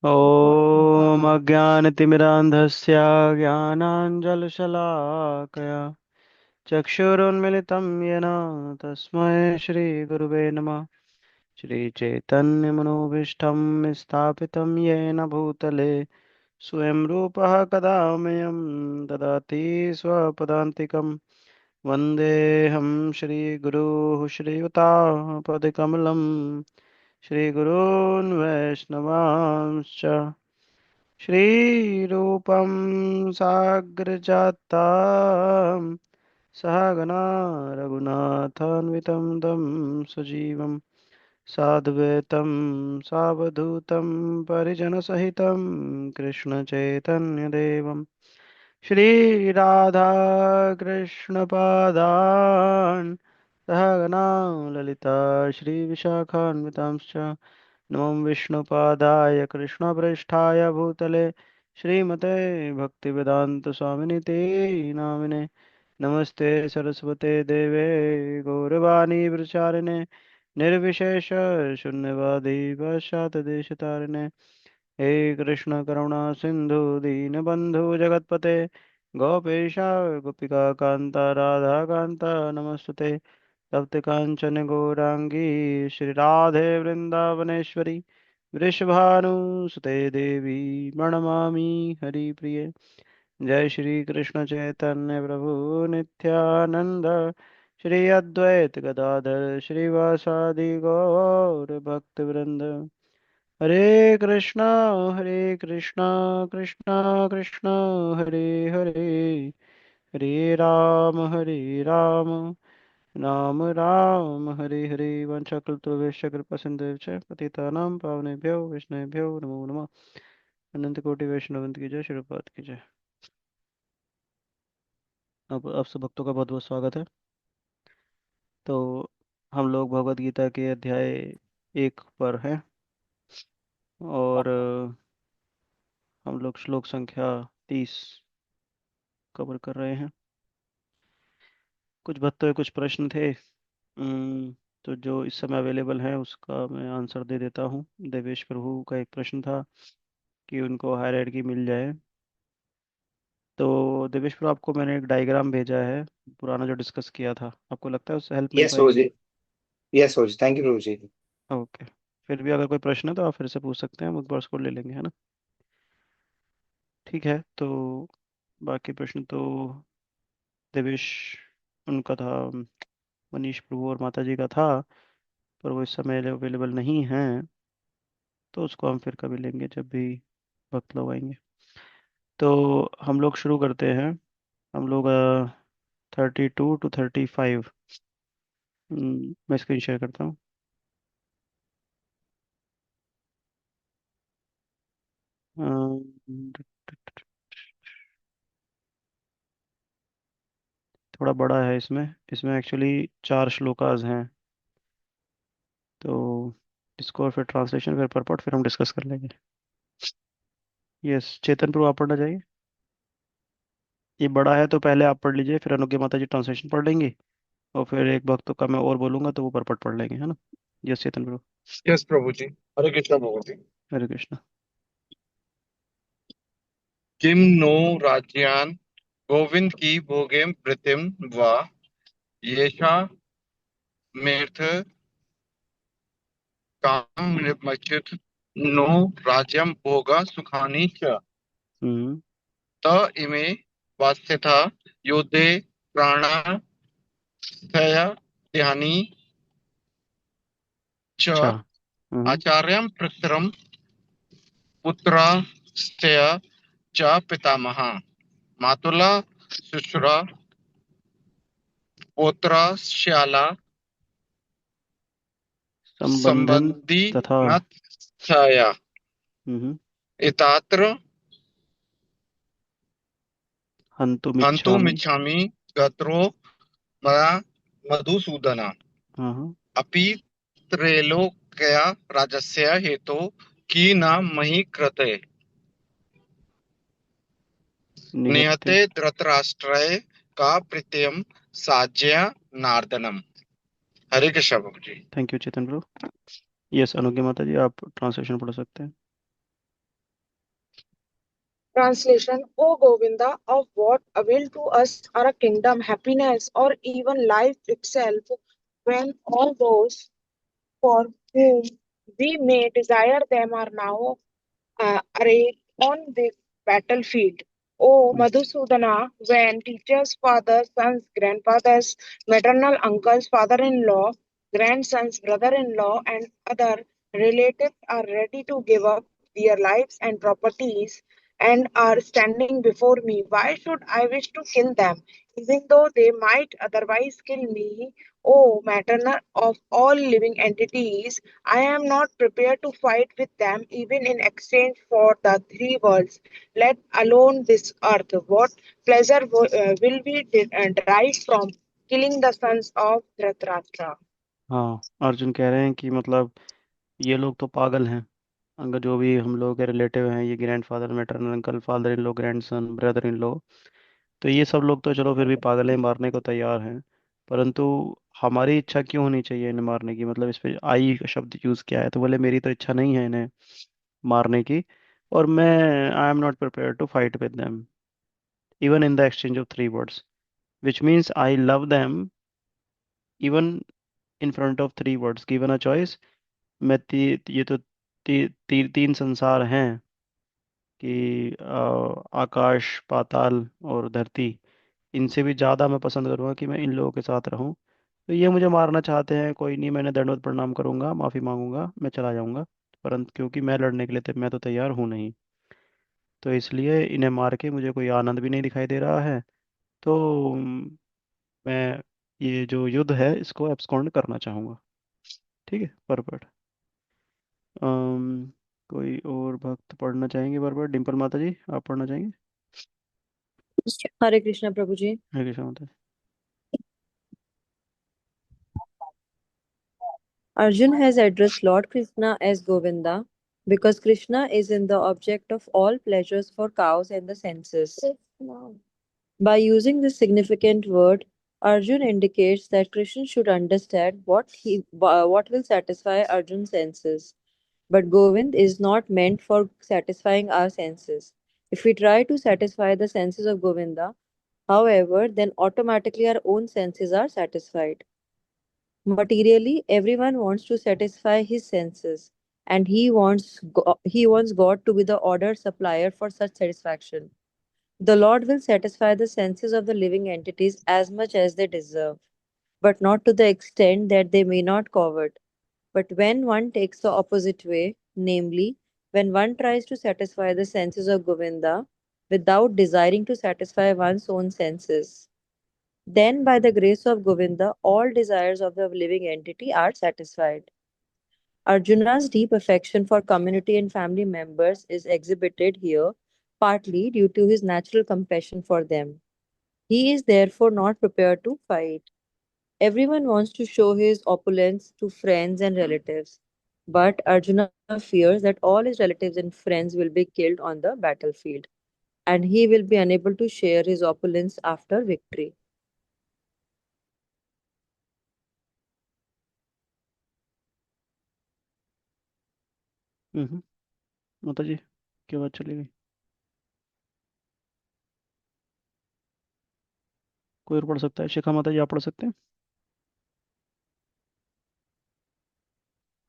ॐ अज्ञानतिमिरान्धस्य ज्ञानाञ्जलशलाकया चक्षुरुन्मिलितं येन तस्मै श्रीगुरुवे नमः। श्रीचैतन्यमनोभीष्टं स्थापितं येन भूतले स्वयं रूपः कदा मह्यं ददाति स्वपदान्तिकं। वन्देऽहं श्रीगुरुः श्रीयुतापदकमलं श्रीगुरून् वैष्णवांश्च श्रीरूपं साग्रजातं सहगना रघुनाथान्वितं तं सजीवं साद्वैतं सावधूतं परिजनसहितं कृष्णचैतन्यदेवं श्रीराधाकृष्णपादान् सहगना ललिता श्रीविशाखान्वितांश्च नमो विष्णुपादाय कृष्णप्रेष्ठाय भूतले श्रीमते भक्तिवेदान्तस्वामिनिते नामिने नमस्ते सरस्वते देवे गौरवाणी प्रचारिणे निर्विशेष शून्यवादी पश्चातदेशतारिणे हे कृष्ण करुणा सिंधु दीनबंधु जगतपते गोपेशा गोपिका कांता राधा कांता नमस्तुते तप्त कांचन गौरांगी श्री राधे वृंदावनेश्वरी वृषभानुसुते देवी प्रणमामि हरिप्रिये। जय श्री कृष्ण चैतन्य प्रभु नित्यानंद श्री अद्वैत गदाधर श्रीवासादि गौर भक्तवृंद। हरे कृष्णा कृष्णा कृष्णा हरे हरे हरे राम राम राम हरे हरे। वंशाकल्पतरुभ्यश्च कृपा सिन्धुभ्यश्च पतितानां पावनेभ्यो वैष्णवेभ्यो नमो नमः। अनंत कोटि वैष्णवंत की जय, श्री प्रभुपाद की जय। अब आप सब भक्तों का बहुत बहुत स्वागत है। तो हम लोग भगवद गीता के अध्याय 1 पर हैं और हम लोग श्लोक संख्या 30 कवर कर रहे हैं। कुछ भक्तों के कुछ प्रश्न थे। तो जो इस समय अवेलेबल है उसका मैं आंसर दे देता हूँ। देवेश प्रभु का एक प्रश्न था कि उनको हायरार्की मिल जाए। तो देवेश प्रभु, आपको मैंने एक डायग्राम भेजा है पुराना जो डिस्कस किया था, आपको लगता है उससे हेल्प मिल यस प्रभु पाएगी? जी। यस प्रभु जी, थैंक यू प्रभु जी। ओके। फिर भी अगर कोई प्रश्न है तो आप फिर से पूछ सकते हैं, हम एक बार उसको ले लेंगे, है ना? ठीक है। तो बाकी प्रश्न तो देवेश उनका था, मनीष प्रभु और माता जी का था, पर वो इस समय अवेलेबल नहीं हैं। तो उसको हम फिर कभी लेंगे जब भी वक्त लोग आएंगे। तो हम लोग शुरू करते हैं। हम लोग 32 to 35। मैं स्क्रीन शेयर करता हूँ। अम, थोड़ा बड़ा है इसमें। इसमें एक्चुअली 4 श्लोकाज हैं। तो इसको और फिर ट्रांसलेशन फिर परपट फिर हम डिस्कस कर लेंगे। यस, चेतन प्रभु आप पढ़ना चाहिए। ये बड़ा है तो पहले आप पढ़ लीजिए, फिर अनुज्ञा माता जी ट्रांसलेशन पढ़ लेंगी, और फिर एक भक्त का मैं और बोलूंगा तो वो परपट पढ़ लेंगे, है ना? यस चेतन प्रभु। यस प्रभु जी। हरे कृष्णा प्रभु जी। हरे कृष्णा। किम नो राज्यान गोविंद की भोगेम प्रीतिम वा येषा मेर्थ काम मच्युत नो राज्यम भोगा सुखानि च हम्म। त इमे वास्यथा योद्धे प्राणास्थया ध्यानि च अच्छा। हम्म। आचार्यं प्रसरम पुत्रास्त्य च पितामहा मातुला शुश्रा पौत्रा श्याला संबंधन संबंधी तथा। न छाया हम्म। एतात्र हन्तुमिच्छामि। हन्तुमिच्छामि गत्रो मया मधुसूदन हाँ हाँ। अपि त्रैलोक्या राजस्य हेतो की न मही कृते निहत्य। निहते धृतराष्ट्रय का प्रीतियम साज्य नार्दनम। हरे कृष्ण प्रभु जी। Thank you Chetan bro. Yes Anujna माता जी आप ट्रांसलेशन पढ़ सकते हैं। Translation: O Govinda, of what avail to us are a kingdom, happiness, or even life itself, when all those for whom we may desire them are now arrayed on the battlefield. O hmm, Madhusudana, when teachers, fathers, sons, grandfathers, maternal uncles, father-in-law, grandsons, brother-in-law, and other relatives are ready to give up their lives and properties and are standing before me, why should I wish to kill them, even though they might otherwise kill me? O maternal of all living entities, I am not prepared to fight with them even in exchange for the three worlds, let alone this earth. What pleasure will we derive from killing the sons of Dhritarashtra? हाँ, अर्जुन कह रहे हैं कि मतलब ये लोग तो पागल हैं। अगर जो भी हम लोग के रिलेटिव हैं, ये grandfather, maternal uncle, father in law, grandson, brother in law, तो ये सब लोग तो चलो फिर भी पागल हैं, मारने को तैयार हैं। परंतु हमारी इच्छा क्यों होनी चाहिए इन्हें मारने की? मतलब इस पे आई का शब्द यूज़ किया है, तो बोले मेरी तो इच्छा नहीं है इन्हें मारने की। और मैं I am not prepare to fight with them even in the exchange of three words, which means I love them even in front of three words given a choice. ये तो तीन संसार हैं कि आकाश, पाताल और धरती, इनसे भी ज़्यादा मैं पसंद करूंगा कि मैं इन लोगों के साथ रहूं। तो ये मुझे मारना चाहते हैं, कोई नहीं, मैंने दंडवत प्रणाम करूंगा, माफ़ी मांगूंगा, मैं चला जाऊंगा। परंतु क्योंकि मैं लड़ने के लिए मैं तो तैयार हूं नहीं, तो इसलिए इन्हें मार के मुझे कोई आनंद भी नहीं दिखाई दे रहा है। तो मैं ये जो युद्ध है इसको एब्सकॉन्ड करना चाहूंगा। ठीक है, परपट। अम, कोई और भक्त पढ़ना चाहेंगे? परपट डिम्पल माता जी, आप पढ़ना चाहेंगे? हरे कृष्णा प्रभु जी। हरे कृष्णा माता जी। Arjun has addressed Lord Krishna as Govinda because Krishna is in the object of all pleasures for cows and the senses. By using this significant word, Arjun indicates that Krishna should understand what will satisfy Arjun's senses. But Govind is not meant for satisfying our senses. If we try to satisfy the senses of Govinda, however, then automatically our own senses are satisfied. Materially, everyone wants to satisfy his senses, and he wants God to be the order supplier for such satisfaction. The Lord will satisfy the senses of the living entities as much as they deserve, but not to the extent that they may not covet. But when one takes the opposite way, namely, when one tries to satisfy the senses of Govinda without desiring to satisfy one's own senses, then by the grace of Govinda, all desires of the living entity are satisfied. Arjuna's deep affection for community and family members is exhibited here partly due to his natural compassion for them. He is therefore not prepared to fight. Everyone wants to show his opulence to friends and relatives, but Arjuna fears that all his relatives and friends will be killed on the battlefield, and he will be unable to share his opulence after victory. हम्म, माता जी क्या बात चली गई? कोई और पढ़ सकता है? शिखा माता जी, आप पढ़ सकते हैं?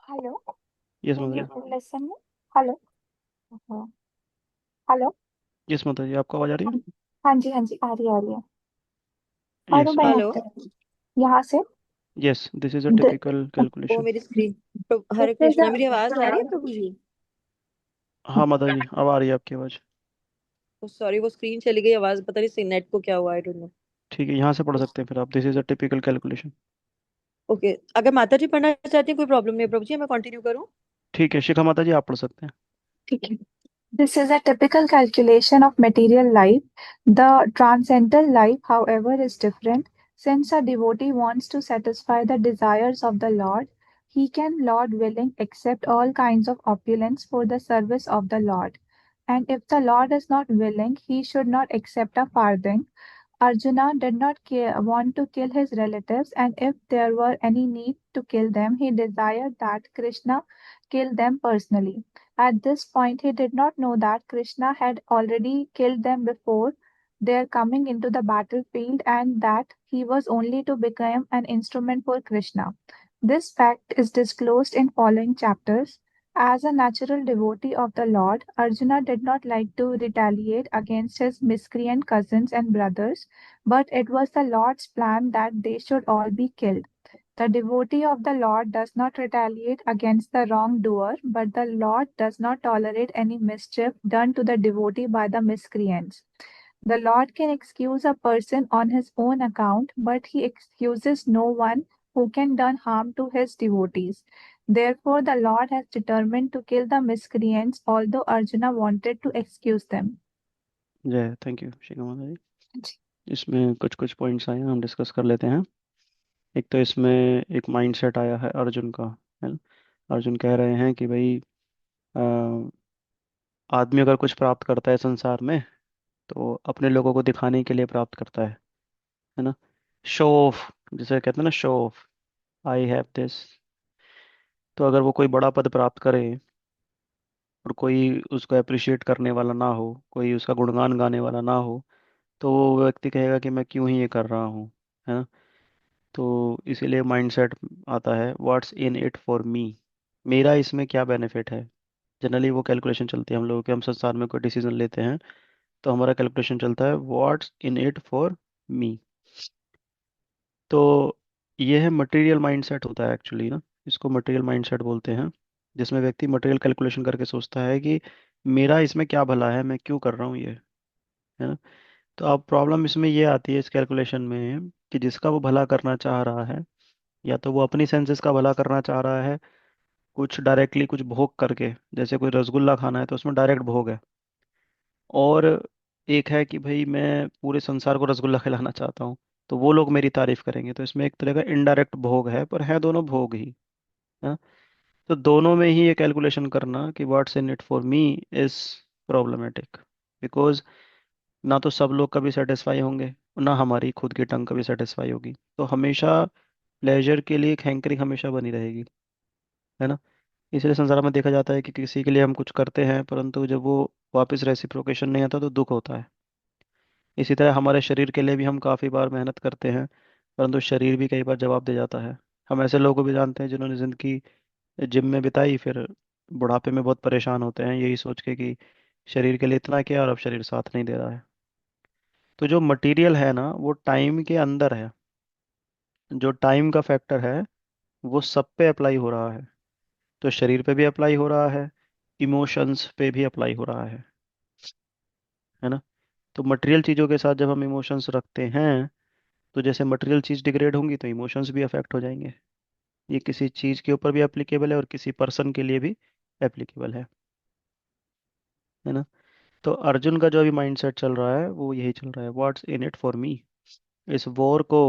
Hello, यस can माता you जी। listen me? Hello. Hello. Yes माता जी, आपको आवाज़ आ रही है? हाँ जी, हाँ जी, आ रही है, आ रही है। पढ़ो यस, मैं आप। हेलो। यहाँ से, यहाँ से। Yes, this is a the, typical वो कैलकुलेशन। मेरी screen. Hare this is Krishna, मेरी आवाज आ रही है प्रभु जी? हाँ माता जी, अब आ रही है आपकी आवाज़। सॉरी, वो स्क्रीन चली गई, आवाज पता नहीं नेट को क्या हुआ, आई डोंट नो। ठीक है, यहाँ से पढ़ सकते हैं फिर आप, this is a typical calculation. Okay, अगर माता जी पढ़ना चाहती हैं कोई प्रॉब्लम नहीं है प्रभु जी, मैं कंटिन्यू करूँ? ठीक है, शिखा माता जी, आप पढ़ सकते हैं। ठीक है। This is a typical calculation of material life. The transcendental life, however, is different. Since a devotee wants to satisfy the desires of the Lord, he can, Lord willing, accept all kinds of opulence for the service of the Lord. And if the Lord is not willing, he should not accept a farthing. Arjuna did not want to kill his relatives, and if there were any need to kill them, he desired that Krishna kill them personally. At this point, he did not know that Krishna had already killed them before their coming into the battlefield and that he was only to become an instrument for Krishna. This fact is disclosed in following chapters. As a natural devotee of the Lord, Arjuna did not like to retaliate against his miscreant cousins and brothers, but it was the Lord's plan that they should all be killed. The devotee of the Lord does not retaliate against the wrongdoer, but the Lord does not tolerate any mischief done to the devotee by the miscreants. The Lord can excuse a person on his own account, but he excuses no one who can do harm to his devotees. Therefore, the Lord has determined to kill the miscreants, although Arjuna wanted to excuse them. जय, thank you शिखा माता जी। इसमें कुछ कुछ points आए हैं, हम discuss कर लेते हैं। एक तो इसमें एक माइंडसेट आया है अर्जुन का, है ना। अर्जुन कह रहे हैं कि भाई अ, आदमी अगर कुछ प्राप्त करता है संसार में तो अपने लोगों को दिखाने के लिए प्राप्त करता है ना। शो ऑफ, जिसे कहते हैं ना, show off, I have this. तो अगर वो कोई बड़ा पद प्राप्त करे और कोई उसको अप्रिशिएट करने वाला ना हो, कोई उसका गुणगान गाने वाला ना हो, तो वो व्यक्ति कहेगा कि मैं क्यों ही ये कर रहा हूँ, है ना। तो इसीलिए माइंडसेट आता है, व्हाट्स इन इट फॉर मी, मेरा इसमें क्या बेनिफिट है। जनरली वो कैलकुलेशन चलती है हम लोगों के, हम संसार में कोई डिसीजन लेते हैं तो हमारा कैलकुलेशन चलता है what's in it for me. तो ये है मटेरियल माइंडसेट होता है एक्चुअली ना, इसको मटेरियल माइंडसेट बोलते हैं, जिसमें व्यक्ति मटेरियल कैलकुलेशन करके सोचता है कि मेरा इसमें क्या भला है, मैं क्यों कर रहा हूँ ये, है ना। तो अब प्रॉब्लम इसमें ये आती है इस कैलकुलेशन में कि जिसका वो भला करना चाह रहा है, या तो वो अपनी सेंसेस का भला करना चाह रहा है कुछ डायरेक्टली कुछ भोग करके, जैसे कोई रसगुल्ला खाना है तो उसमें डायरेक्ट भोग है, और एक है कि भाई मैं पूरे संसार को रसगुल्ला खिलाना चाहता हूँ तो वो लोग मेरी तारीफ करेंगे, तो इसमें एक तरह का इनडायरेक्ट भोग है, पर है दोनों भोग ही, है। तो दोनों में ही ये कैलकुलेशन करना कि what's in it for me is problematic, because ना तो सब लोग कभी सेटिस्फाई होंगे, ना हमारी खुद की टंग कभी सेटिस्फाई होगी, तो हमेशा प्लेजर के लिए एक हैंकरिंग हमेशा बनी रहेगी, है ना। इसलिए संसार में देखा जाता है कि किसी के लिए हम कुछ करते हैं परंतु जब वो वापस रेसिप्रोकेशन नहीं आता तो दुख होता है। इसी तरह हमारे शरीर के लिए भी हम काफ़ी बार मेहनत करते हैं परंतु शरीर भी कई बार जवाब दे जाता है। हम ऐसे लोगों को भी जानते हैं जिन्होंने ज़िंदगी जिम में बिताई, फिर बुढ़ापे में बहुत परेशान होते हैं यही सोच के कि शरीर के लिए इतना किया और अब शरीर साथ नहीं दे रहा है। तो जो मटेरियल है ना वो टाइम के अंदर है, जो टाइम का फैक्टर है वो सब पे अप्लाई हो रहा है, तो शरीर पे भी अप्लाई हो रहा है, इमोशंस पे भी अप्लाई हो रहा है ना। तो मटेरियल चीज़ों के साथ जब हम इमोशंस रखते हैं तो जैसे मटेरियल चीज़ डिग्रेड होंगी तो इमोशंस भी अफेक्ट हो जाएंगे। ये किसी चीज़ के ऊपर भी एप्लीकेबल है और किसी पर्सन के लिए भी एप्लीकेबल है ना। तो अर्जुन का जो अभी माइंडसेट चल रहा है वो यही चल रहा है, व्हाट्स इन इट फॉर मी। इस वॉर को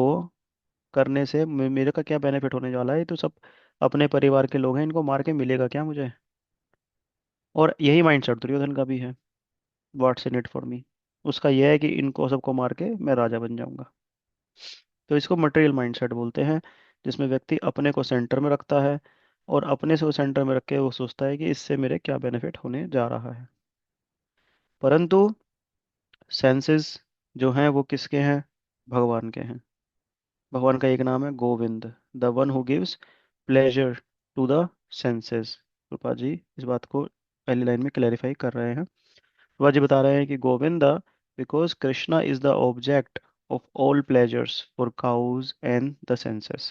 करने से मेरे का क्या बेनिफिट होने वाला है, ये तो सब अपने परिवार के लोग हैं, इनको मार के मिलेगा क्या मुझे। और यही माइंडसेट दुर्योधन का भी है, व्हाट्स इन इट फॉर मी। उसका यह है कि इनको सबको मार के मैं राजा बन जाऊंगा। तो इसको मटेरियल माइंडसेट बोलते हैं, जिसमें व्यक्ति अपने को सेंटर में रखता है और अपने से वो सेंटर में रख के वो सोचता है कि इससे मेरे क्या बेनिफिट होने जा रहा है। परंतु सेंसेस जो हैं वो किसके हैं, भगवान के हैं। भगवान का एक नाम है Govind, the one who gives pleasure to the senses. Kripa ji इस बात को पहली लाइन में क्लैरिफाई कर रहे हैं। कृपा जी बता रहे हैं कि Govind because Krishna is the object of all pleasures for cows and the senses.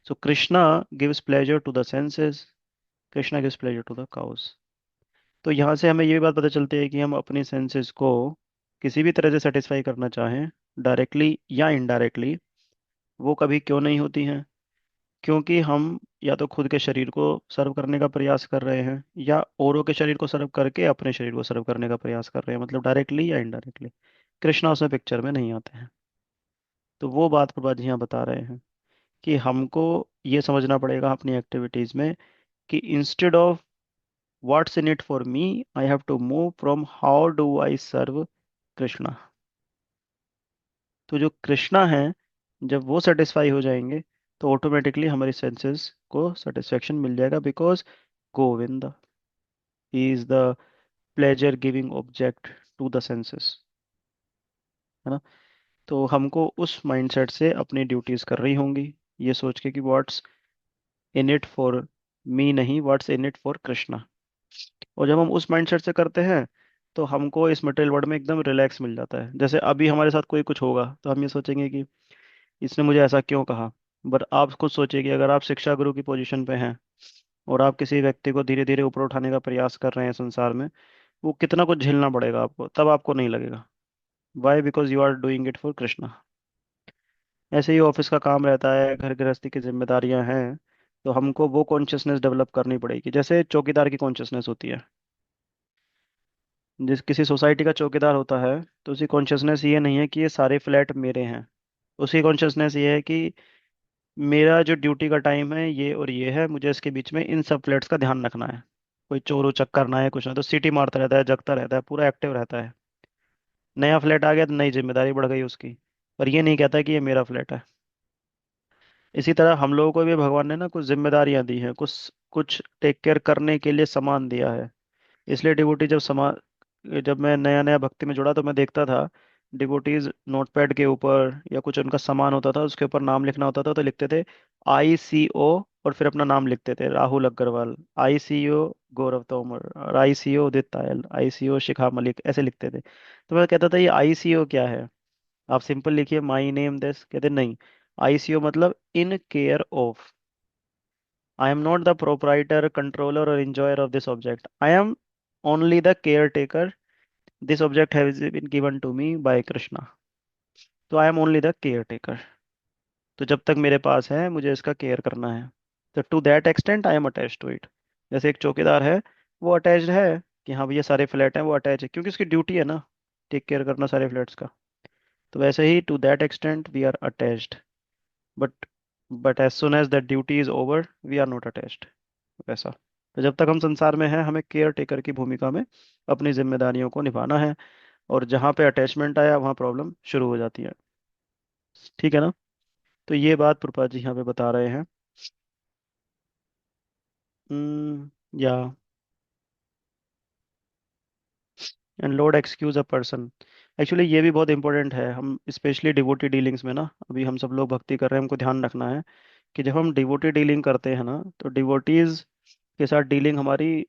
So Krishna gives pleasure to the senses, Krishna gives pleasure to the cows. तो यहाँ से हमें ये भी बात पता चलती है कि हम अपनी सेंसेस को किसी भी तरह से सेटिस्फाई करना चाहें, डायरेक्टली या इनडायरेक्टली, वो कभी क्यों नहीं होती हैं, क्योंकि हम या तो खुद के शरीर को सर्व करने का प्रयास कर रहे हैं या औरों के शरीर को सर्व करके अपने शरीर को सर्व करने का प्रयास कर रहे हैं, मतलब डायरेक्टली या इनडायरेक्टली। कृष्णा उसमें पिक्चर में नहीं आते हैं। तो वो बात प्रभा जी यहाँ बता रहे हैं कि हमको ये समझना पड़ेगा अपनी एक्टिविटीज में कि instead of what's in it for me I have to move from how do I serve Krishna. तो जो कृष्णा है जब वो सेटिस्फाई हो जाएंगे तो ऑटोमेटिकली हमारी सेंसेस को सेटिस्फेक्शन मिल जाएगा, बिकॉज गोविंद ही is the pleasure giving object to the senses, है ना। तो हमको उस माइंडसेट से अपनी ड्यूटीज कर रही होंगी, ये सोच के कि what's in it for me, नहीं what's in it for Krishna. और जब हम उस माइंडसेट से करते हैं तो हमको इस मटेरियल वर्ल्ड में एकदम रिलैक्स मिल जाता है। जैसे अभी हमारे साथ कोई कुछ होगा तो हम ये सोचेंगे कि इसने मुझे ऐसा क्यों कहा। बट आप खुद सोचिए कि अगर आप शिक्षा गुरु की पोजीशन पे हैं और आप किसी व्यक्ति को धीरे धीरे ऊपर उठाने का प्रयास कर रहे हैं संसार में, वो कितना कुछ झेलना पड़ेगा आपको, तब आपको नहीं लगेगा। Why? Because you are doing it for Krishna. ऐसे ही ऑफिस का काम रहता है, घर गृहस्थी की जिम्मेदारियां हैं, तो हमको वो कॉन्शियसनेस डेवलप करनी पड़ेगी, जैसे चौकीदार की कॉन्शियसनेस होती है। जिस किसी सोसाइटी का चौकीदार होता है तो उसकी कॉन्शियसनेस ये नहीं है कि ये सारे फ्लैट मेरे हैं। उसकी कॉन्शियसनेस ये है कि मेरा जो ड्यूटी का टाइम है ये और ये है, मुझे इसके बीच में इन सब फ्लैट्स का ध्यान रखना है। कोई चोर उचक्कर ना है, कुछ ना, तो सीटी मारता रहता है, जगता रहता है, पूरा एक्टिव रहता है। नया फ्लैट आ गया तो नई जिम्मेदारी बढ़ गई उसकी, पर ये नहीं कहता कि ये मेरा फ्लैट है। इसी तरह हम लोगों को भी भगवान ने ना कुछ जिम्मेदारियां दी हैं, कुछ कुछ टेक केयर करने के लिए सामान दिया है। इसलिए डिवोटी जब मैं नया नया भक्ति में जुड़ा तो मैं देखता था डिवोटीज नोटपैड के ऊपर या कुछ उनका सामान होता था उसके ऊपर नाम लिखना होता था तो लिखते थे ICO, और फिर अपना नाम लिखते थे, राहुल अग्रवाल, ICO गौरव तोमर, और ICO उदित तायल, ICO शिखा मलिक, ऐसे लिखते थे। तो मैं कहता था ये ICO क्या है? आप सिंपल लिखिए माई नेम दिस, कहते नहीं। ICO मतलब in care of. I am not the proprietor, controller, or enjoyer of this object. I am only the caretaker. This object has been given to me by Krishna. तो I am only the caretaker. तो जब तक मेरे पास है मुझे इसका care करना है। तो to that extent I am attached to it. जैसे एक चौकीदार है, वो अटैच्ड है कि हाँ भैया सारे फ्लैट हैं, वो अटैच है क्योंकि उसकी ड्यूटी है ना, टेक केयर करना सारे फ्लैट्स का। तो वैसे ही to that extent we are attached, but but as soon as that duty is over we are not attached, वैसा। तो जब तक हम संसार में हैं हमें केयर टेकर की भूमिका में अपनी जिम्मेदारियों को निभाना है, और जहाँ पे अटैचमेंट आया वहाँ प्रॉब्लम शुरू हो जाती है। ठीक है ना। तो ये बात प्रभुपाद जी यहाँ पे बता रहे हैं। या and Lord excuse a person, actually ये भी बहुत इंपॉर्टेंट है। हम स्पेशली डिवोटी डीलिंग्स में ना, अभी हम सब लोग भक्ति कर रहे हैं, हमको ध्यान रखना है कि जब हम डिवोटी डीलिंग करते हैं ना तो डिवोटीज के साथ डीलिंग हमारी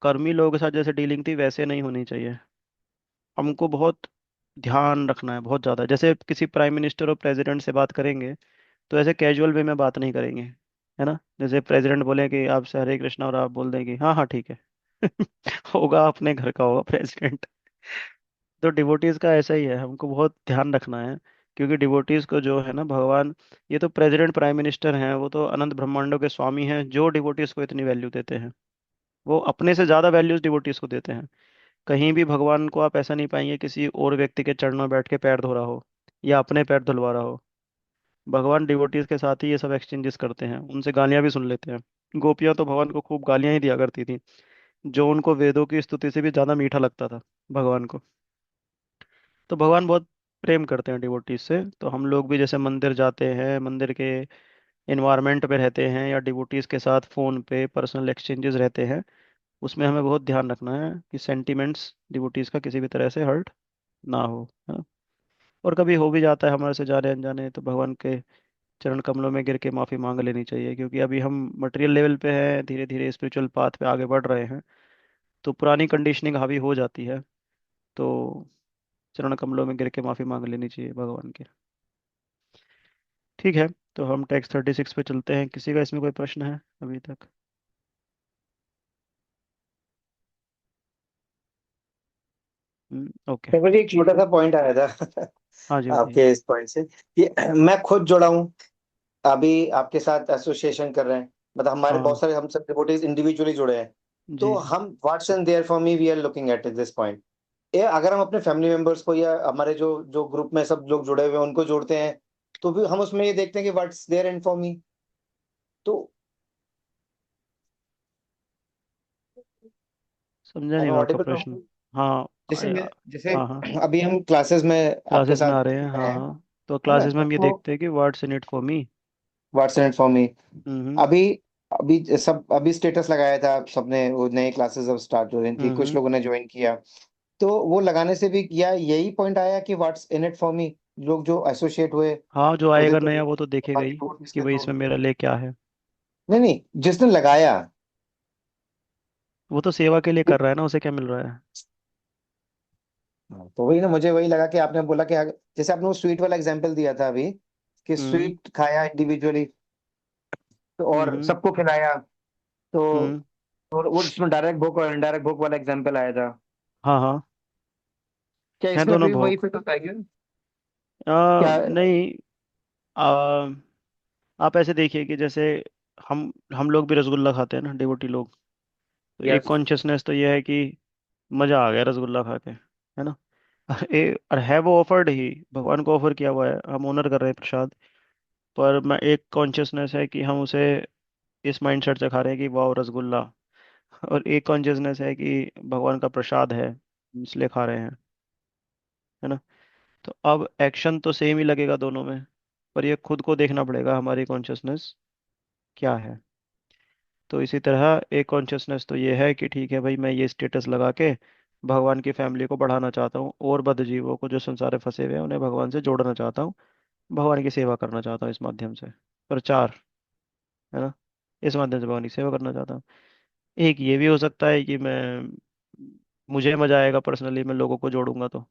कर्मी लोगों के साथ जैसे डीलिंग थी वैसे नहीं होनी चाहिए। हमको बहुत ध्यान रखना है, बहुत ज़्यादा। जैसे किसी प्राइम मिनिस्टर और प्रेसिडेंट से बात करेंगे तो ऐसे कैजुअल वे में बात नहीं करेंगे, है ना। जैसे प्रेसिडेंट बोले कि आपसे हरे कृष्णा और आप बोल दें कि हाँ हाँ ठीक है। होगा अपने घर का होगा प्रेसिडेंट। तो डिवोटीज का ऐसा ही है, हमको बहुत ध्यान रखना है। क्योंकि डिवोटीज को जो है ना भगवान, ये तो प्रेसिडेंट प्राइम मिनिस्टर हैं, वो तो अनंत ब्रह्मांडों के स्वामी हैं जो डिवोटीज को इतनी वैल्यू देते हैं। वो अपने से ज़्यादा वैल्यूज डिवोटीज को देते हैं। कहीं भी भगवान को आप ऐसा नहीं पाएंगे किसी और व्यक्ति के चरणों में बैठ के पैर धो रहा हो या अपने पैर धुलवा रहा हो। भगवान डिवोटीज के साथ ही ये सब एक्सचेंजेस करते हैं, उनसे गालियां भी सुन लेते हैं। गोपियां तो भगवान को खूब गालियां ही दिया करती थी, जो उनको वेदों की स्तुति से भी ज्यादा मीठा लगता था भगवान को। तो भगवान बहुत प्रेम करते हैं डिवोटीज से। तो हम लोग भी जैसे मंदिर जाते हैं, मंदिर के इन्वायरमेंट पे रहते हैं, या डिवोटीज के साथ फोन पे पर्सनल एक्सचेंजेस रहते हैं, उसमें हमें बहुत ध्यान रखना है कि सेंटिमेंट्स डिवोटीज का किसी भी तरह से हर्ट ना हो, है ना। और कभी हो भी जाता है हमारे से जाने अनजाने, तो भगवान के चरण कमलों में गिर के माफी मांग लेनी चाहिए, क्योंकि अभी हम मटेरियल लेवल पे हैं, धीरे धीरे स्पिरिचुअल पाथ पे आगे बढ़ रहे हैं, तो पुरानी कंडीशनिंग हावी हो जाती है। तो चरण कमलों में गिर के माफी मांग लेनी चाहिए भगवान के। ठीक है। तो हम टेक्स्ट 36 पे चलते हैं। किसी का इसमें कोई प्रश्न है अभी तक? ओके। मेरे को जी एक छोटा सा पॉइंट आया था हाँ जी बताइए। आपके इस पॉइंट से कि मैं खुद जुड़ा हूँ अभी आपके साथ एसोसिएशन कर रहे हैं, मतलब हमारे हाँ बहुत सारे हम सब डिवोटीज इंडिविजुअली जुड़े हैं। तो जी जी। हम what's in there for me we are looking at this point. ये अगर हम अपने फैमिली मेंबर्स को या हमारे जो जो ग्रुप में सब लोग जुड़े हुए हैं उनको जोड़ते हैं, तो भी हम उसमें ये देखते हैं कि what's there in for me. तो समझा आई नहीं एम मैं आपका ऑडिबल प्रश्न। हूँ। हाँ जैसे मैं जैसे हाँ हाँ। अभी हम क्लासेस में आपके क्लासेस में साथ आ रहे हैं, हाँ हैं, हाँ। तो है ना, क्लासेस में हम ये तो देखते हैं कि what's in it for me. What's in it for me. Hmm. अभी अभी स्टेटस लगाया था सबने, वो नए क्लासेस अब स्टार्ट हो रही थी, कुछ हम्म। लोगों ने ज्वाइन किया। तो वो लगाने से भी किया, यही पॉइंट आया कि व्हाट्स इन इट फॉर मी। लोग जो एसोसिएट हुए, हाँ, जो वो आएगा देखो नया वो तो देखेगा बाकी ही devotees कि थे भाई तो। इसमें मेरा ले क्या है। नहीं नहीं, जिसने लगाया, वो तो सेवा के लिए कर रहा है ना, उसे क्या मिल रहा है। हाँ, तो वही ना, मुझे वही लगा कि आपने बोला कि जैसे आपने वो स्वीट वाला एग्जांपल दिया था अभी, कि हम्म। स्वीट खाया इंडिविजुअली तो और हम्म। सबको खिलाया, तो हम्म। और वो जिसमें डायरेक्ट भूख और इनडायरेक्ट भूख वाला एग्जांपल आया था। हाँ हाँ। क्या हैं इसमें दोनों भी वही भोग। फिट होता है क्या? क्या? नहीं। आ, आप ऐसे देखिए कि जैसे हम लोग भी रसगुल्ला खाते हैं ना, डिवोटी लोग। तो एक यस। कॉन्शियसनेस तो ये है कि मजा आ गया रसगुल्ला खा के, है ना। और है वो ऑफर्ड ही, भगवान को ऑफर किया हुआ है, हम ऑनर कर रहे हैं प्रसाद। पर मैं एक कॉन्शियसनेस है कि हम उसे इस माइंडसेट से खा रहे हैं कि वाह रसगुल्ला। और एक कॉन्शियसनेस है कि भगवान का प्रसाद है, इसलिए खा रहे हैं, है ना। तो अब एक्शन तो सेम ही लगेगा दोनों में, पर ये खुद को देखना पड़ेगा हमारी कॉन्शियसनेस क्या है। तो इसी तरह एक कॉन्शियसनेस तो ये है कि ठीक है भाई, मैं ये स्टेटस लगा के भगवान की फैमिली को बढ़ाना चाहता हूँ, और बद्धजीवों को जो संसार में फंसे हुए हैं उन्हें भगवान से जोड़ना चाहता हूँ, भगवान की सेवा करना चाहता हूँ इस माध्यम से, प्रचार, है ना। इस माध्यम से भगवान की सेवा करना चाहता हूँ। एक ये भी हो सकता है कि मैं, मुझे मजा आएगा पर्सनली, मैं लोगों को जोड़ूंगा तो।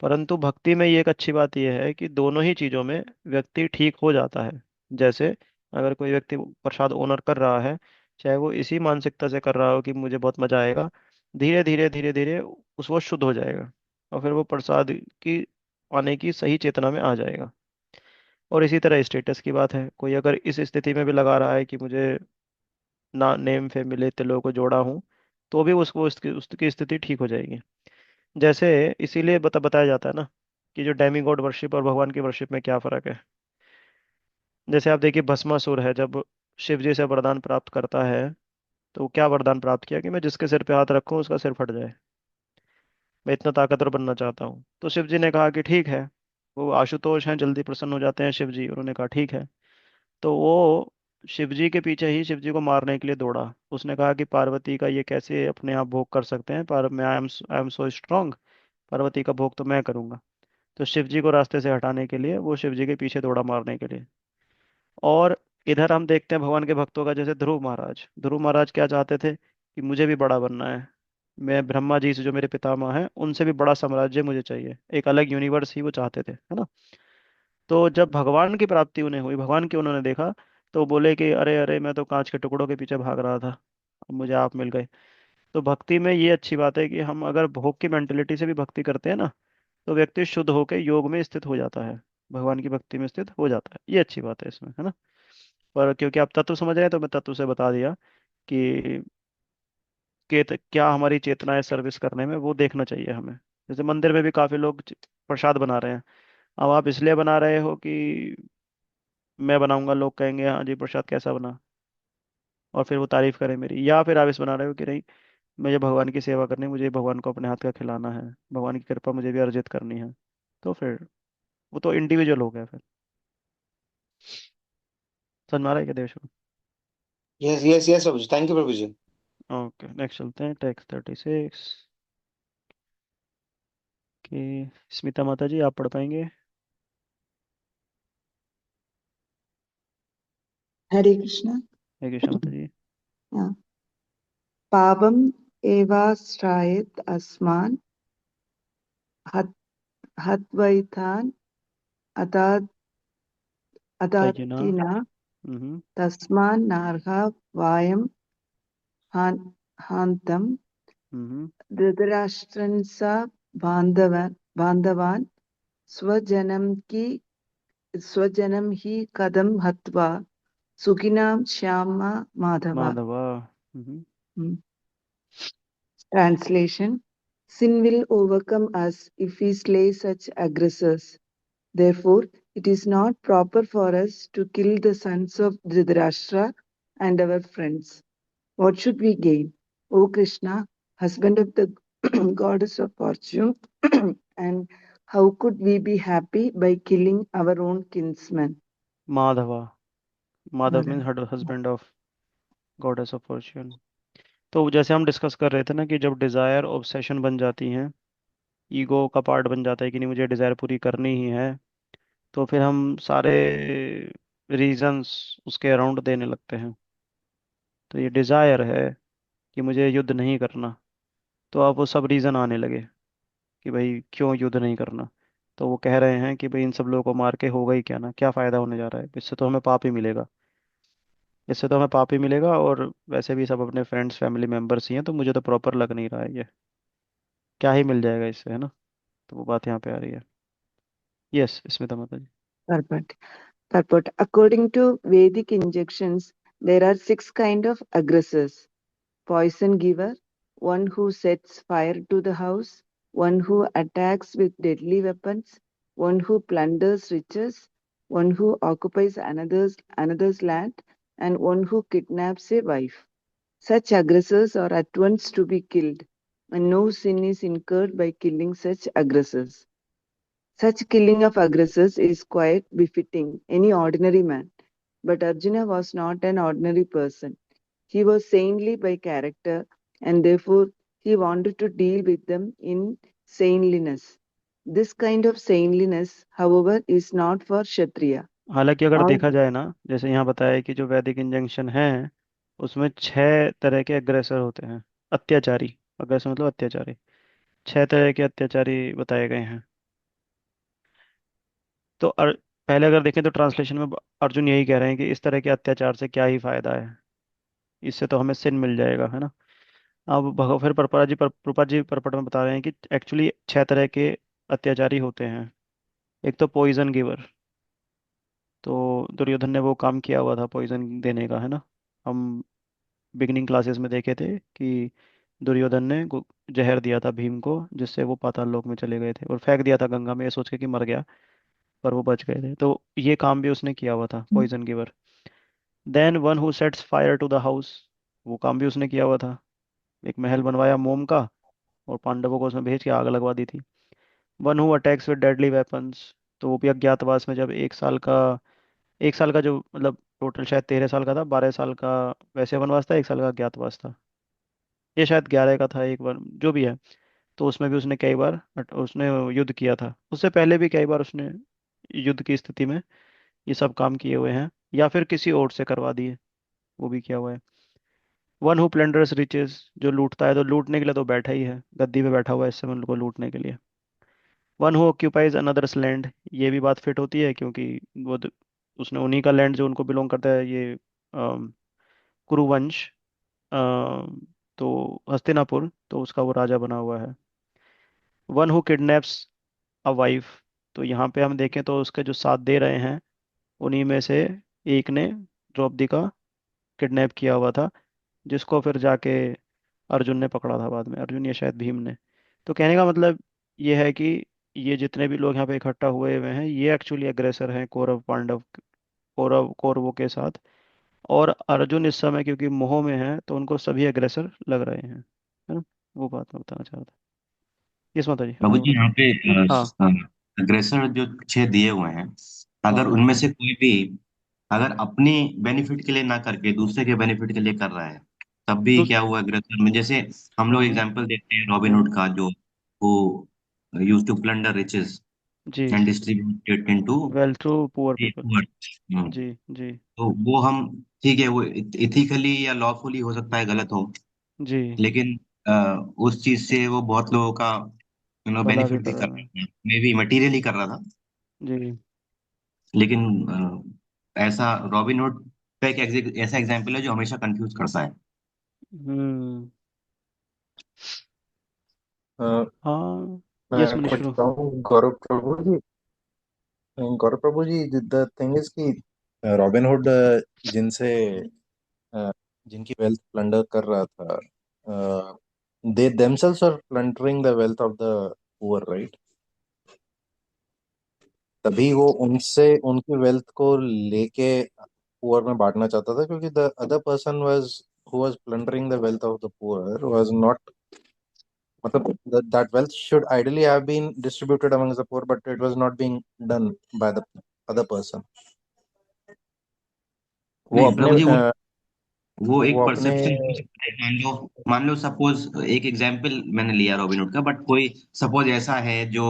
परंतु भक्ति में ये एक अच्छी बात यह है कि दोनों ही चीजों में व्यक्ति ठीक हो जाता है। जैसे अगर कोई व्यक्ति प्रसाद ओनर कर रहा है, चाहे वो इसी मानसिकता से कर रहा हो कि मुझे बहुत मजा आएगा, धीरे धीरे धीरे धीरे उस वो शुद्ध हो जाएगा, और फिर वो प्रसाद की पाने की सही चेतना में आ जाएगा। और इसी तरह स्टेटस की बात है, कोई अगर इस स्थिति में भी लगा रहा है कि मुझे ना नेम फेम मिले, इतने लोगों को जोड़ा हूँ, तो भी उसको उसकी स्थिति ठीक हो जाएगी। जैसे इसीलिए बताया जाता है ना कि जो डेमी गॉड वर्शिप और भगवान की वर्शिप में क्या फर्क है। जैसे आप देखिए, भस्मासुर है, जब शिव जी से वरदान प्राप्त करता है, तो वो क्या वरदान प्राप्त किया कि मैं जिसके सिर पे हाथ रखूं उसका सिर फट जाए, मैं इतना ताकतवर बनना चाहता हूँ। तो शिव जी ने कहा कि ठीक है। वो आशुतोष हैं, जल्दी प्रसन्न हो जाते हैं शिव जी, उन्होंने कहा ठीक है। तो वो शिव जी के पीछे ही शिव जी को मारने के लिए दौड़ा। उसने कहा कि पार्वती का ये कैसे अपने आप भोग कर सकते हैं, पर मैं I am so strong, Parvati का भोग तो मैं करूंगा। तो शिव जी को रास्ते से हटाने के लिए वो शिव जी के पीछे दौड़ा मारने के लिए। और इधर हम देखते हैं भगवान के भक्तों का, जैसे ध्रुव महाराज क्या चाहते थे कि मुझे भी बड़ा बनना है, मैं ब्रह्मा जी से जो मेरे पितामह हैं उनसे भी बड़ा साम्राज्य मुझे चाहिए, एक अलग यूनिवर्स ही वो चाहते थे, है ना। तो जब भगवान की प्राप्ति उन्हें हुई, भगवान की उन्होंने देखा, तो बोले कि अरे अरे, मैं तो कांच के टुकड़ों के पीछे भाग रहा था, अब मुझे आप मिल गए। तो भक्ति में ये अच्छी बात है कि हम अगर भोग की मेंटेलिटी से भी भक्ति करते हैं ना, तो व्यक्ति शुद्ध होकर योग में स्थित हो जाता है, भगवान की भक्ति में स्थित हो जाता है। ये अच्छी बात है इसमें, है ना। पर क्योंकि आप तत्व समझ रहे हैं, तो मैं तत्व से बता दिया कि क्या हमारी चेतना है सर्विस करने में, वो देखना चाहिए हमें। जैसे मंदिर में भी काफी लोग प्रसाद बना रहे हैं। अब आप इसलिए बना रहे हो कि मैं बनाऊंगा, लोग कहेंगे हाँ जी प्रसाद कैसा बना, और फिर वो तारीफ करें मेरी, या फिर आप इस बना रहे हो कि नहीं, मुझे भगवान की सेवा करनी है, मुझे भगवान को अपने हाथ का खिलाना है, भगवान की कृपा मुझे भी अर्जित करनी है। तो फिर वो तो इंडिविजुअल हो गया फिर। समझ में आ रहा है क्या देश में। यस यस यस प्रभु जी, थैंक यू प्रभु जी। ओके, नेक्स्ट चलते हैं, टेक्स्ट 36 कि स्मिता माता जी आप पढ़ पाएंगे। हरे कृष्णा। है कृष्णा माता जी। हाँ। पापम् एवाश्रयेत् अस्मान् हत् हत्वैतान् अतात् तजना। अतात्तिना हम्म। तस्मान्नार्हा वायं हान्तम् हम्म। धृतराष्ट्रन्स बान्धवान् स्वजनं हि कथं हत्वा सुखिनां श्याम माधव। माधवा। हम्म। Hmm. Translation: Sin will overcome us if we slay such aggressors. Therefore, it is not proper for us to kill the sons of Dhritarashtra and our friends. What should we gain? O Krishna, husband of the goddess of fortune, and how could we be happy by killing our own kinsmen? Madhava, Madhav Mother. Means husband of goddess of Fortune. तो जैसे हम discuss कर रहे थे ना कि जब desire obsession बन जाती हैं, ईगो का पार्ट बन जाता है कि नहीं मुझे डिज़ायर पूरी करनी ही है, तो फिर हम सारे रीजंस उसके अराउंड देने लगते हैं। तो ये डिज़ायर है कि मुझे युद्ध नहीं करना, तो अब वो सब रीज़न आने लगे कि भाई क्यों युद्ध नहीं करना। तो वो कह रहे हैं कि भाई इन सब लोगों को मार के होगा ही क्या ना, क्या फ़ायदा होने जा रहा है, इससे तो हमें पाप ही मिलेगा। इससे तो हमें पाप ही मिलेगा, और वैसे भी सब अपने फ्रेंड्स फैमिली मेम्बर्स ही हैं, तो मुझे तो प्रॉपर लग नहीं रहा है ये, क्या ही मिल जाएगा इससे, है ना। तो वो बात यहाँ पे आ रही है। यस स्मिता माता जी। Purport. Purport. According to Vedic injunctions, there are six kind of aggressors. Poison giver, one who sets fire to the house, one who attacks with deadly weapons, one who plunders riches, one who occupies another's land, and one who kidnaps a wife. Such aggressors are at once to be killed, and no sin is incurred by killing such aggressors. Such killing of aggressors is quite befitting any ordinary man. But Arjuna was not an ordinary person. He was saintly by character, and therefore he wanted to deal with them in saintliness. This kind of saintliness, however, is not for Kshatriya. हालांकि अगर All देखा जाए ना, जैसे यहाँ बताया है कि जो वैदिक इंजंक्शन है उसमें 6 तरह के अग्रेसर होते हैं। अत्याचारी, अग्रेसर मतलब अत्याचारी, 6 तरह के अत्याचारी बताए गए हैं। तो पहले अगर देखें तो ट्रांसलेशन में अर्जुन यही कह रहे हैं कि इस तरह के अत्याचार से क्या ही फायदा है, इससे तो हमें सिन मिल जाएगा, है ना। अब फिर प्रपा जी परपट में बता रहे हैं कि एक्चुअली 6 तरह के अत्याचारी होते हैं। एक तो पॉइजन गिवर, तो दुर्योधन ने वो काम किया हुआ था पॉइजन देने का, है ना। हम बिगिनिंग क्लासेस में देखे थे कि दुर्योधन ने जहर दिया था भीम को, जिससे वो पाताल लोक में चले गए थे, और फेंक दिया था गंगा में ये सोच के कि मर गया, पर वो बच गए थे। तो ये काम भी उसने किया हुआ था, poison giver. Then one who sets fire to the house, वो काम भी उसने किया हुआ था। एक महल बनवाया मोम का, और पांडवों को उसमें भेज के आग लगवा दी थी। One who attacks with deadly weapons, तो वो भी अज्ञातवास में जब 1 साल का जो मतलब टोटल शायद 13 साल का था, 12 साल का वैसे वनवास था, 1 साल का अज्ञातवास था, ये शायद 11 का था एक बार, जो भी है। तो उसमें भी उसने कई बार उसने युद्ध किया था, उससे पहले भी कई बार उसने युद्ध की स्थिति में ये सब काम किए हुए हैं, या फिर किसी और से करवा दिए, वो भी किया हुआ है। वन हु प्लंडर्स रिचेस, जो लूटता है, तो लूटने के लिए तो बैठा ही है, गद्दी पे बैठा हुआ है इस समय उनको लूटने के लिए। One who occupies another's land, ये भी बात फिट होती है क्योंकि उसने उन्हीं का लैंड जो उनको बिलोंग करता है, ये कुरुवंश, अम, तो हस्तिनापुर, तो उसका वो राजा बना हुआ है। One who kidnaps a wife, तो यहाँ पे हम देखें तो उसके जो साथ दे रहे हैं उन्हीं में से एक ने द्रौपदी का किडनैप किया हुआ था, जिसको फिर जाके अर्जुन ने पकड़ा था बाद में, अर्जुन या शायद भीम ने। तो कहने का मतलब ये है कि ये जितने भी लोग यहाँ पे इकट्ठा हुए हैं ये एक्चुअली अग्रेसर हैं कौरव पांडव, कौरवों के साथ। और अर्जुन इस समय क्योंकि मोह में है तो उनको सभी अग्रेसर लग रहे हैं, है ना। वो बात मैं बताना चाह रहा था। यस माता जी, प्रभु आगे जी बताओ। यहाँ पे हाँ। अग्रेसर जो 6 दिए हुए हैं, अगर हाँ। उनमें से कोई भी अगर अपने बेनिफिट के लिए ना करके दूसरे के बेनिफिट के लिए कर रहा है, तब भी तो क्या हुआ अग्रेसर में। जैसे हम लोग हाँ। एग्जांपल देखते हैं रॉबिनहुड का, जो वो यूज टू प्लंडर रिचेस जी। And distribute it into well through poor people. Poor. जी। जी। तो वो हम, ठीक है, वो इथिकली या लॉफुली हो सकता है गलत हो, जी। लेकिन उस चीज से वो बहुत लोगों का भला भी बेनिफिट भी कर कर रहा है। रहा था, मे बी मटीरियली कर रहा था। जी। लेकिन ऐसा रॉबिनहुड का एक ऐसा एग्जाम्पल है जो हमेशा कंफ्यूज करता है। हम्म। अ, हाँ। यस मैं मनीष कुछ ब्रो। कहूँ गौरव प्रभु जी, द थिंग इज कि रॉबिनहुड जिनसे जिनकी वेल्थ प्लंडर कर रहा था, they themselves are plundering the wealth of the poor, right? तभी वो उनसे उनकी वेल्थ को लेके पुअर में बांटना चाहता था, क्योंकि the other person was who was plundering the wealth of the poor was not, मतलब that wealth should ideally have been distributed amongst the poor, but it was not being done by the other person. वो नहीं अपने प्रभु जी, वो वो एक अपने perception हो सकता है। मान लो सपोज एक एग्जांपल मैंने लिया रॉबिनहुड का, बट कोई सपोज ऐसा है जो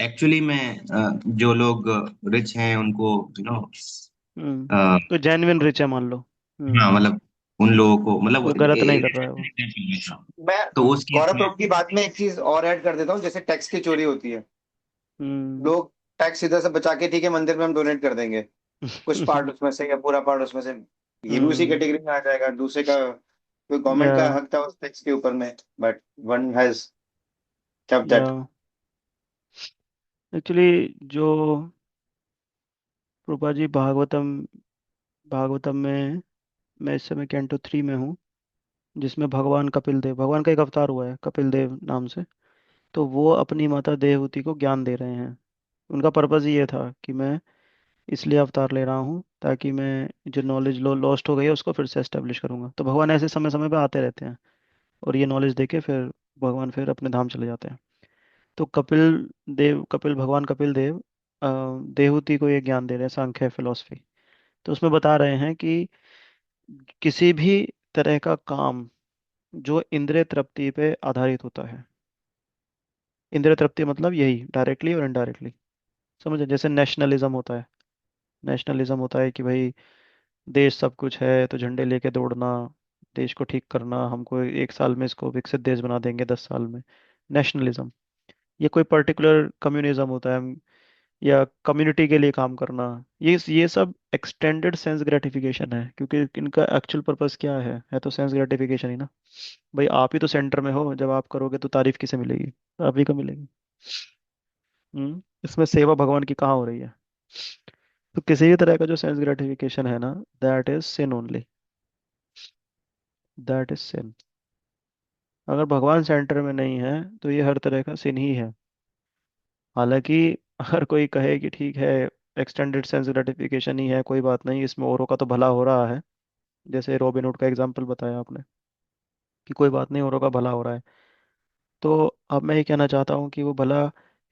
एक्चुअली में जो लोग रिच हैं उनको तो जेन्युइन रिच है मान लो। हाँ मतलब उन लोगों को मतलब कोई गलत नहीं कर रहा है वो। मैं तो उस केस गौरव में प्रभु की बात में एक चीज और ऐड कर देता हूँ, जैसे टैक्स की चोरी होती है। हम्म। लोग टैक्स इधर से बचा के ठीक है मंदिर में हम डोनेट कर देंगे, कुछ पार्ट उसमें से या पूरा पार्ट उसमें से, ये भी उसी हम्म। कैटेगरी में आ जाएगा। दूसरे का कोई गवर्नमेंट या का हक था उस टैक्स के ऊपर में, बट वन हैज केप्ट या दैट। एक्चुअली जो रूपा जी भागवतम भागवतम में, मैं इस समय कैंटो 3 में हूँ, जिसमें भगवान कपिल देव, भगवान का एक अवतार हुआ है कपिल देव नाम से। तो वो अपनी माता देवहूति को ज्ञान दे रहे हैं। उनका पर्पज़ ये था कि मैं इसलिए अवतार ले रहा हूँ ताकि मैं जो नॉलेज लॉस्ट हो गई है उसको फिर से एस्टेब्लिश करूंगा। तो भगवान ऐसे समय समय पे आते रहते हैं और ये नॉलेज देके फिर भगवान फिर अपने धाम चले जाते हैं। तो कपिल भगवान कपिल देव देवहूति को ये ज्ञान दे रहे हैं, सांख्य फिलोसफी। तो उसमें बता रहे हैं कि किसी भी तरह का काम जो इंद्रिय तृप्ति पे आधारित होता है, इंद्रिय तृप्ति मतलब यही डायरेक्टली और इनडायरेक्टली, समझे? जैसे नेशनलिज्म होता है, नेशनलिज्म होता है कि भाई देश सब कुछ है तो झंडे लेके दौड़ना, देश को ठीक करना, हमको 1 साल में इसको विकसित देश बना देंगे, 10 साल में, नेशनलिज्म। ये कोई पर्टिकुलर कम्युनिज्म होता है, या कम्युनिटी के लिए काम करना। ये सब एक्सटेंडेड सेंस ग्रेटिफिकेशन है, क्योंकि इनका एक्चुअल पर्पस क्या है तो सेंस ग्रेटिफिकेशन ही ना। भाई आप ही तो सेंटर में हो, जब आप करोगे तो तारीफ किसे मिलेगी? तो आप ही को मिलेगी। इसमें सेवा भगवान की कहाँ हो रही है? तो किसी भी तरह का जो सेंस ग्रेटिफिकेशन है ना, that is sin only, that is sin. अगर भगवान सेंटर में नहीं है तो ये हर तरह का सिन ही है। हालांकि अगर कोई कहे कि ठीक है एक्सटेंडेड सेंस ग्रेटिफिकेशन ही है, कोई बात नहीं, इसमें औरों का तो भला हो रहा है, जैसे रॉबिनहुड का एग्जांपल बताया आपने कि कोई बात नहीं औरों का भला हो रहा है, तो अब मैं ये कहना चाहता हूँ कि वो भला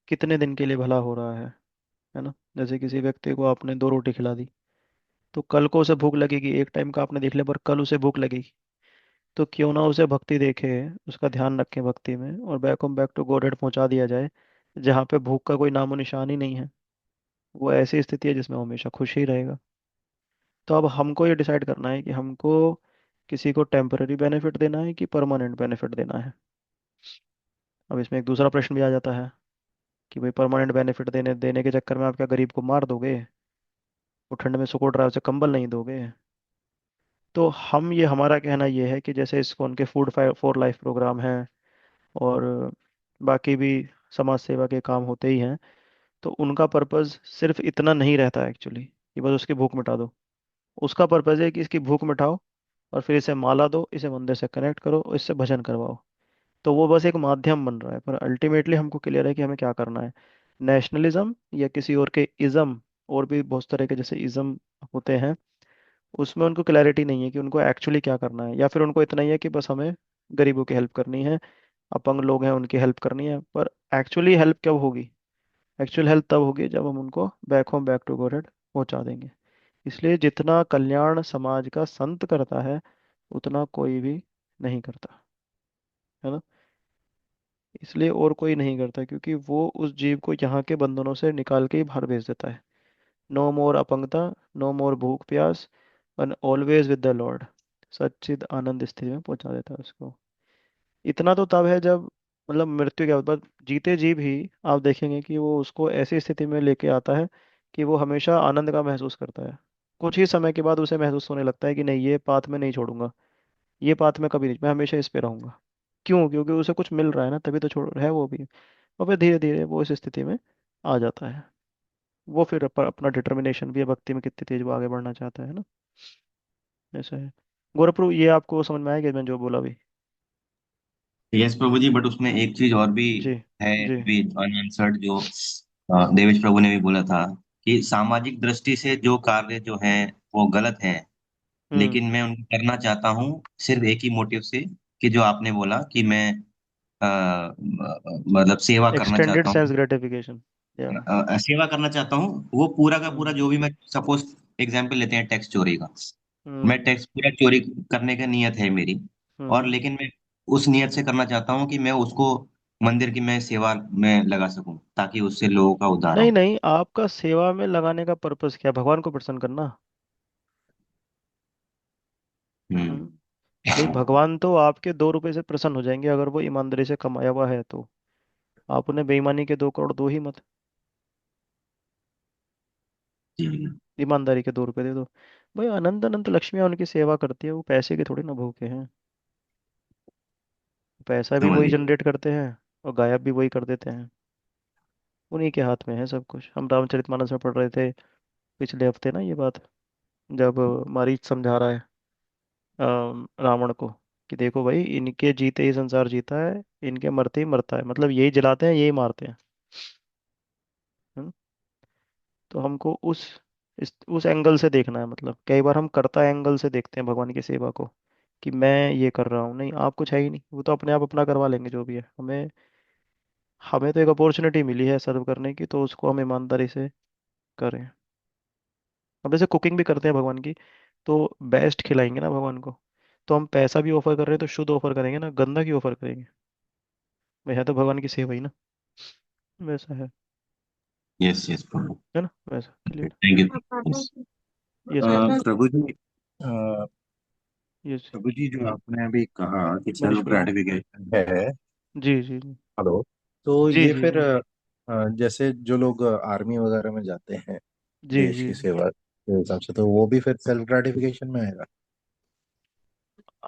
कितने दिन के लिए भला हो रहा है ना? जैसे किसी व्यक्ति को आपने 2 रोटी खिला दी, तो कल को उसे भूख लगेगी, एक टाइम का आपने देख लिया, पर कल उसे भूख लगेगी। तो क्यों ना उसे भक्ति देखे, उसका ध्यान रखें भक्ति में, और बैक टू गॉड पहुंचा दिया जाए, जहाँ पे भूख का कोई नामो निशान ही नहीं है। वो ऐसी स्थिति है जिसमें वो हमेशा खुश ही रहेगा। तो अब हमको ये डिसाइड करना है कि हमको किसी को टेम्पररी बेनिफिट देना है कि परमानेंट बेनिफिट देना है। अब इसमें एक दूसरा प्रश्न भी आ जाता है कि भाई परमानेंट बेनिफिट देने देने के चक्कर में आप क्या गरीब को मार दोगे? वो ठंड में सुकोट रहा है, उसे कंबल नहीं दोगे? तो हमारा कहना ये है कि जैसे इस्कॉन के फूड फॉर लाइफ प्रोग्राम है, और बाकी भी समाज सेवा के काम होते ही हैं, तो उनका पर्पस सिर्फ इतना नहीं रहता है एक्चुअली कि बस उसकी भूख मिटा दो। उसका पर्पस है कि इसकी भूख मिटाओ और फिर इसे माला दो, इसे मंदिर से कनेक्ट करो और इससे भजन करवाओ। तो वो बस एक माध्यम बन रहा है, पर अल्टीमेटली हमको क्लियर है कि हमें क्या करना है। नेशनलिज्म या किसी और के इज्म, और भी बहुत तरह के जैसे इज्म होते हैं, उसमें उनको क्लैरिटी नहीं है कि उनको एक्चुअली क्या करना है, या फिर उनको इतना ही है कि बस हमें गरीबों की हेल्प करनी है, अपंग लोग हैं उनकी हेल्प करनी है। पर एक्चुअली हेल्प कब होगी? एक्चुअल हेल्प तब होगी जब हम उनको back home back to God पहुंचा देंगे। इसलिए जितना कल्याण समाज का संत करता है उतना कोई भी नहीं करता, है ना? इसलिए और कोई नहीं करता क्योंकि वो उस जीव को यहाँ के बंधनों से निकाल के ही बाहर भेज देता है। नो मोर अपंगता, नो मोर भूख प्यास, and always with the lord, सच्चिद आनंद स्थिति में पहुंचा देता है उसको। इतना तो तब है जब, मतलब मृत्यु के बाद, जीते जी भी आप देखेंगे कि वो उसको ऐसी स्थिति में लेके आता है कि वो हमेशा आनंद का महसूस करता है। कुछ ही समय के बाद उसे महसूस होने लगता है कि नहीं, ये पाथ में नहीं छोड़ूंगा, ये पाथ में कभी नहीं, मैं हमेशा इस पे रहूंगा। क्यों? क्योंकि उसे कुछ मिल रहा है ना, तभी तो छोड़ रहा है वो भी। और फिर धीरे धीरे वो इस स्थिति में आ जाता है। वो फिर अपना डिटर्मिनेशन भी है, भक्ति में कितनी तेज वो आगे बढ़ना चाहता है ना। ऐसा है। गोरखपुर, ये आपको समझ में आएगा मैं जो बोला भी? यस प्रभु जी, बट उसमें एक चीज और भी जी। है जी। अभी अनआंसर्ड, जो देवेश प्रभु ने भी बोला था कि सामाजिक दृष्टि से जो कार्य जो है वो गलत है, हम्म। लेकिन मैं उनको करना चाहता हूँ सिर्फ एक ही मोटिव से, कि जो आपने बोला कि मैं मतलब सेवा करना एक्सटेंडेड चाहता सेंस हूँ, ग्रेटिफिकेशन। या। सेवा करना चाहता हूँ, वो पूरा का पूरा हम्म। जो भी, मैं सपोज एग्जाम्पल लेते हैं टैक्स चोरी का, मैं हम्म। टैक्स पूरा चोरी करने का नियत है मेरी। और हम्म। लेकिन मैं उस नियत से करना चाहता हूँ कि मैं उसको मंदिर की मैं सेवा में लगा सकूं ताकि उससे लोगों का उद्धार नहीं हो। नहीं, आपका सेवा में लगाने का पर्पस क्या है? भगवान को प्रसन्न करना। हम्म। हम्म। भाई भगवान तो आपके 2 रुपए से प्रसन्न हो जाएंगे अगर वो ईमानदारी से कमाया हुआ है तो। आप उन्हें बेईमानी के 2 करोड़ दो ही मत, जी। ईमानदारी के 2 रुपए दे दो। भाई अनंत अनंत लक्ष्मियां उनकी सेवा करती है, वो पैसे के थोड़ी ना भूखे हैं। पैसा भी समझ वही गया। जनरेट करते हैं और गायब भी वही कर देते हैं। उन्हीं के हाथ में है सब कुछ। हम रामचरितमानस में पढ़ रहे थे पिछले हफ्ते ना ये बात, जब मारीच समझा रहा है रावण को कि देखो भाई, इनके जीते ही संसार जीता है, इनके मरते ही मरता है, मतलब यही जलाते हैं यही मारते हैं। हम्म? तो हमको उस एंगल से देखना है। मतलब कई बार हम कर्ता एंगल से देखते हैं भगवान की सेवा को, कि मैं ये कर रहा हूँ। नहीं, आप कुछ है ही नहीं, वो तो अपने आप अपना करवा लेंगे जो भी है। हमें हमें तो एक अपॉर्चुनिटी मिली है सर्व करने की, तो उसको हम ईमानदारी से करें। अब जैसे कुकिंग भी करते हैं भगवान की, तो बेस्ट खिलाएंगे ना भगवान को। तो हम पैसा भी ऑफर कर रहे हैं तो शुद्ध ऑफर करेंगे ना, गंदा क्यों ऑफर करेंगे? भाई है तो भगवान की सेवा ही ना। वैसा यस यस प्रभु। है ना, वैसा क्लियर। Thank you. यस प्रभु। प्रभु जी, अ, यस। प्रभु जी, जो आपने अभी कहा कि मनीष सेल्फ प्रभु। ग्रेटिफिकेशन है, जी जी जी। हेलो, तो जी ये जी फिर जी। जैसे जो लोग आर्मी वगैरह में जाते हैं जी देश जी की जी। सेवा के हिसाब से, तो वो भी फिर सेल्फ ग्रेटिफिकेशन में आएगा?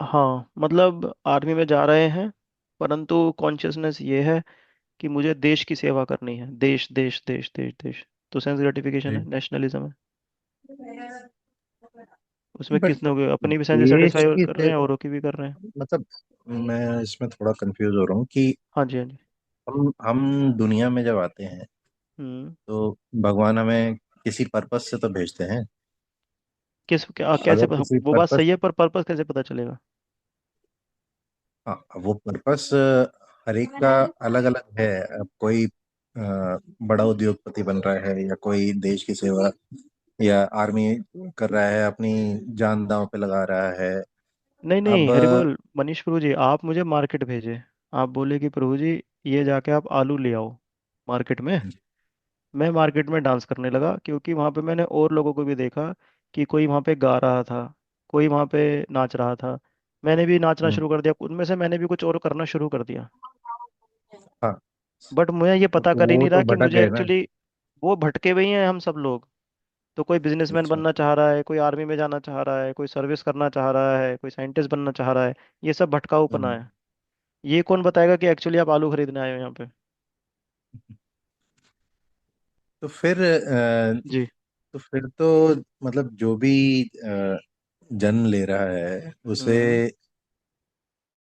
हाँ मतलब आर्मी में जा रहे हैं, परंतु कॉन्शियसनेस ये है कि मुझे देश की सेवा करनी है। देश देश देश देश देश। तो सेंस ग्रेटिफिकेशन है, नेशनलिज्म है। उसमें बट किसने अपनी भी सेंस देश सेटिस्फाई की कर रहे हैं, औरों की भी कर रहे हैं। मतलब मैं इसमें थोड़ा कंफ्यूज हो रहा हूँ कि हाँ जी हाँ जी। हम दुनिया में जब आते हैं हम्म। तो भगवान हमें किसी पर्पस से तो भेजते हैं। कैसे अगर किसी वो बात पर्पस, सही है, पर पर्पस कैसे पता चलेगा? हाँ, वो पर्पस हर एक का अलग अलग है। अब कोई बड़ा उद्योगपति बन रहा है, या कोई देश की सेवा या आर्मी कर रहा है, अपनी जान दांव पे लगा रहा है। नहीं अब नहीं, हरि बोल मनीष प्रभु जी, आप मुझे मार्केट भेजे। आप बोले कि प्रभु जी ये जाके आप आलू ले आओ मार्केट में। मैं मार्केट में डांस करने लगा, क्योंकि वहां पे मैंने और लोगों को भी देखा कि कोई वहां पे गा रहा था, कोई वहां पे नाच रहा था। मैंने भी नाचना हम्म, शुरू कर दिया, उनमें से मैंने भी कुछ और करना शुरू कर दिया। हाँ, बट मुझे ये तो पता कर ही वो नहीं तो रहा कि भटक मुझे गए ना। एक्चुअली वो भटके हुए ही हैं हम सब लोग। तो कोई बिजनेसमैन अच्छा। बनना चाह रहा है, कोई आर्मी में जाना चाह रहा है, कोई सर्विस करना चाह रहा है, कोई साइंटिस्ट बनना चाह रहा है। ये सब भटकाऊपना हम्म, है। ये कौन बताएगा कि एक्चुअली आप आलू खरीदने आए हो यहाँ पे? तो फिर जी। मतलब जो भी जन्म ले रहा है उसे हम्म।